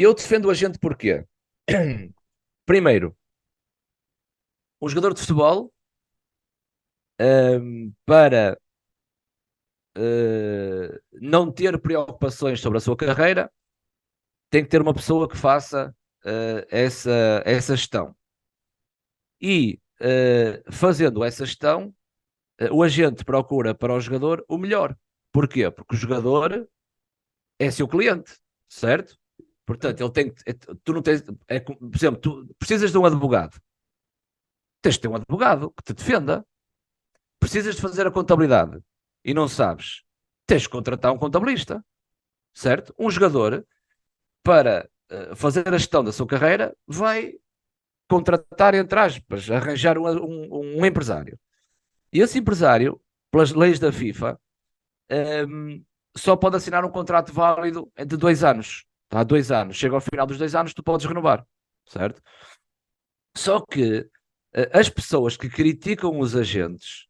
Eu defendo o agente porquê? Primeiro, um jogador de futebol, para não ter preocupações sobre a sua carreira, tem que ter uma pessoa que faça essa gestão. E fazendo essa gestão, o agente procura para o jogador o melhor. Porquê? Porque o jogador é seu cliente, certo? Portanto, ele tem que. Tu não tens. Por exemplo, tu precisas de um advogado. Tens de ter um advogado que te defenda. Precisas de fazer a contabilidade e não sabes. Tens de contratar um contabilista, certo? Um jogador, para fazer a gestão da sua carreira, vai contratar, entre aspas, arranjar um empresário. E esse empresário, pelas leis da FIFA, um, só pode assinar um contrato válido de 2 anos. Há 2 anos. Chega ao final dos 2 anos, tu podes renovar, certo? Só que as pessoas que criticam os agentes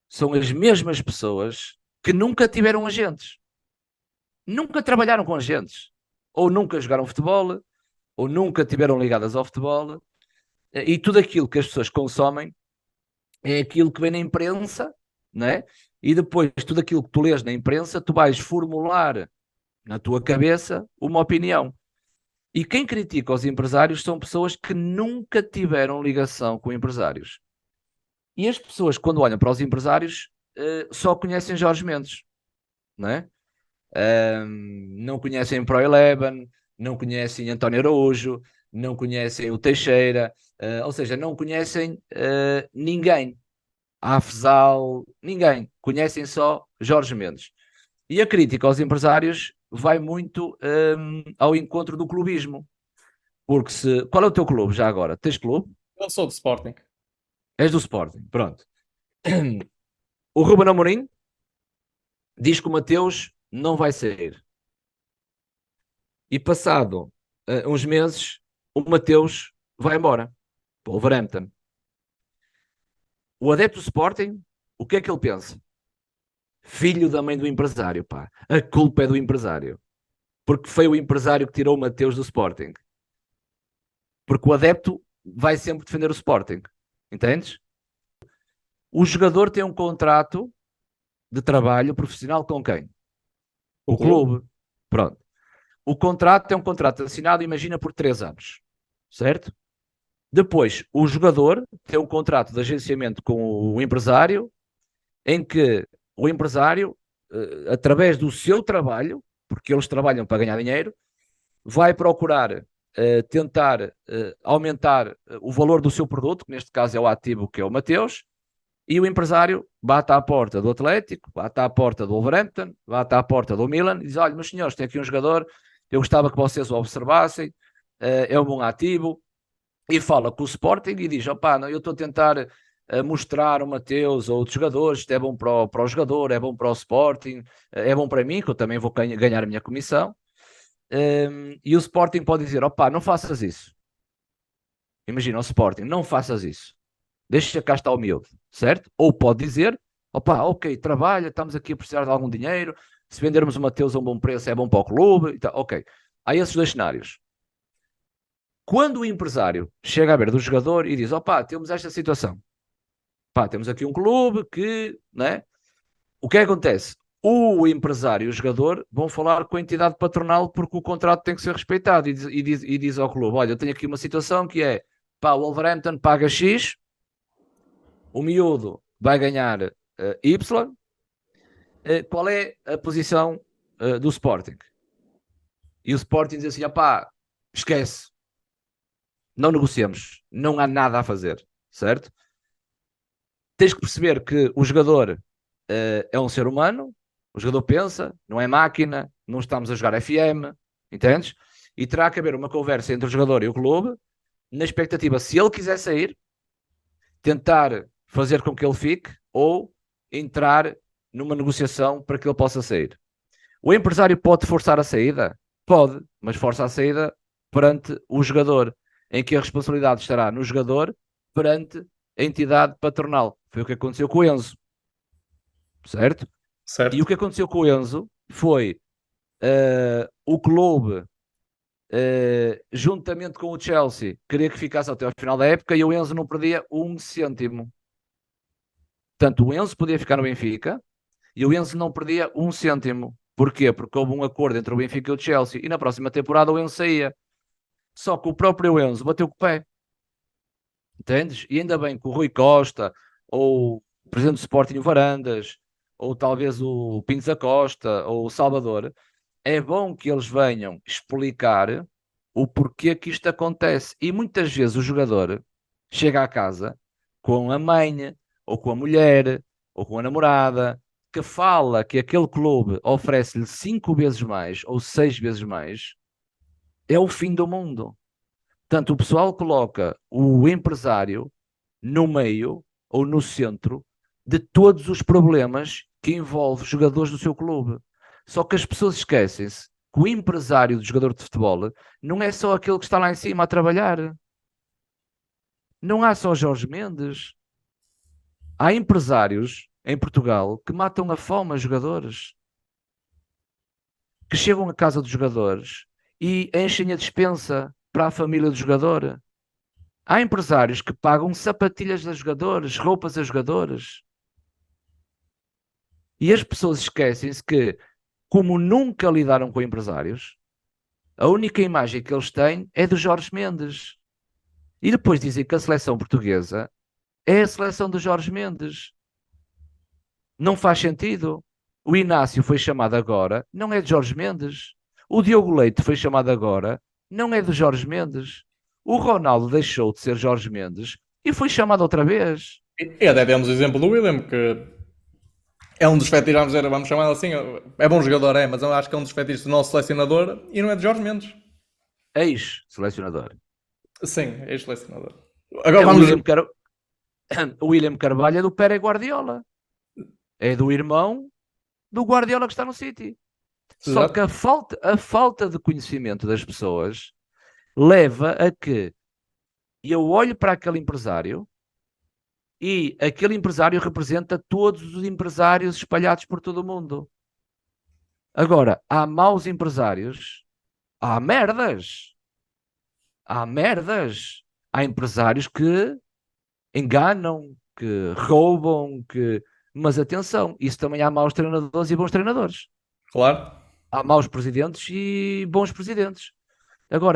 são as mesmas pessoas que nunca tiveram agentes. Nunca trabalharam com agentes. Ou nunca jogaram futebol, ou nunca tiveram ligadas ao futebol. E tudo aquilo que as pessoas consomem é aquilo que vem na imprensa, não é? E depois tudo aquilo que tu lês na imprensa, tu vais formular na tua cabeça uma opinião. E quem critica os empresários são pessoas que nunca tiveram ligação com empresários. E as pessoas, quando olham para os empresários, só conhecem Jorge Mendes, não é? Não conhecem Pro Eleven, não conhecem António Araújo, não conhecem o Teixeira, ou seja, não conhecem ninguém. A Afzal, ninguém. Conhecem só Jorge Mendes. E a crítica aos empresários vai muito ao encontro do clubismo. Porque se. Qual é o teu clube já agora? Tens clube? Eu sou do Sporting. És do Sporting. Pronto. O Ruben Amorim diz que o Mateus não vai sair. E passado uns meses, o Mateus vai embora para o Wolverhampton. O adepto do Sporting, o que é que ele pensa? Filho da mãe do empresário, pá. A culpa é do empresário. Porque foi o empresário que tirou o Mateus do Sporting. Porque o adepto vai sempre defender o Sporting. Entendes? O jogador tem um contrato de trabalho profissional com quem? O Com o clube? clube. Pronto. O contrato é um contrato assinado, imagina, por 3 anos. Certo? Depois, o jogador tem um contrato de agenciamento com o empresário, em que o empresário, através do seu trabalho, porque eles trabalham para ganhar dinheiro, vai procurar tentar aumentar o valor do seu produto, que neste caso é o ativo, que é o Mateus, e o empresário bate à porta do Atlético, bate à porta do Wolverhampton, bate à porta do Milan e diz: olha, meus senhores, tem aqui um jogador, eu gostava que vocês o observassem, é um bom ativo, e fala com o Sporting e diz: opá, não, eu estou a tentar mostrar o Mateus ou outros jogadores, isto é bom para o jogador, é bom para o Sporting, é bom para mim, que eu também vou ganhar a minha comissão. E o Sporting pode dizer: opá, não faças isso. Imagina o Sporting, não faças isso. Deixa cá estar o miúdo, certo? Ou pode dizer: opá, ok, trabalha, estamos aqui a precisar de algum dinheiro, se vendermos o Mateus a um bom preço é bom para o clube, então, ok. Há esses dois cenários. Quando o empresário chega à beira do jogador e diz: opá, temos esta situação, pá, temos aqui um clube que, né? O que é que acontece? O empresário e o jogador vão falar com a entidade patronal porque o contrato tem que ser respeitado e diz ao clube: olha, eu tenho aqui uma situação que é, pá, o Wolverhampton paga X, o miúdo vai ganhar Y, qual é a posição do Sporting? E o Sporting diz assim: opá, esquece, não negociamos, não há nada a fazer, certo? Tens que perceber que o jogador é um ser humano, o jogador pensa, não é máquina, não estamos a jogar FM, entendes? E terá que haver uma conversa entre o jogador e o clube, na expectativa, se ele quiser sair, tentar fazer com que ele fique ou entrar numa negociação para que ele possa sair. O empresário pode forçar a saída? Pode, mas força a saída perante o jogador, em que a responsabilidade estará no jogador perante a entidade patronal. Foi o que aconteceu com o Enzo, certo? E o Certo? que aconteceu com o Enzo foi o clube juntamente com o Chelsea, queria que ficasse até ao final da época e o Enzo não perdia um cêntimo. Portanto, o Enzo podia ficar no Benfica e o Enzo não perdia um cêntimo. Porquê? Porque houve um acordo entre o Benfica e o Chelsea e na próxima temporada o Enzo saía. Só que o próprio Enzo bateu com o pé. Entendes? E ainda bem que o Rui Costa, ou o presidente do Sporting, o Varandas, ou talvez o Pinto da Costa, ou o Salvador, é bom que eles venham explicar o porquê que isto acontece. E muitas vezes o jogador chega à casa com a mãe, ou com a mulher, ou com a namorada, que fala que aquele clube oferece-lhe 5 vezes mais ou 6 vezes mais, é o fim do mundo. Portanto, o pessoal coloca o empresário no meio ou no centro de todos os problemas que envolvem os jogadores do seu clube. Só que as pessoas esquecem-se que o empresário do jogador de futebol não é só aquele que está lá em cima a trabalhar. Não há só Jorge Mendes. Há empresários em Portugal que matam a fome a jogadores, que chegam à casa dos jogadores e enchem a despensa para a família do jogador. Há empresários que pagam sapatilhas a jogadores, roupas a jogadores. E as pessoas esquecem-se que, como nunca lidaram com empresários, a única imagem que eles têm é do Jorge Mendes. E depois dizem que a seleção portuguesa é a seleção do Jorge Mendes. Não faz sentido. O Inácio foi chamado agora, não é de Jorge Mendes. O Diogo Leite foi chamado agora, não é de Jorge Mendes. O Ronaldo deixou de ser Jorge Mendes e foi chamado outra vez. E até temos o exemplo do William, que é um dos fetiches, vamos chamar assim, é bom jogador, é, mas eu acho que é um dos fetiches do nosso selecionador e não é de Jorge Mendes. Ex-selecionador. Sim, é ex-selecionador. É Agora o vamos. O William Carvalho é do Pere Guardiola. É do irmão do Guardiola que está no City. Só que Exato. a falta de conhecimento das pessoas leva a que eu olho para aquele empresário e aquele empresário representa todos os empresários espalhados por todo o mundo. Agora, há maus empresários, há merdas, há merdas. Há empresários que enganam, que roubam, que... Mas atenção, isso também há maus treinadores e bons treinadores. Claro. Há maus presidentes e bons presidentes. Agora,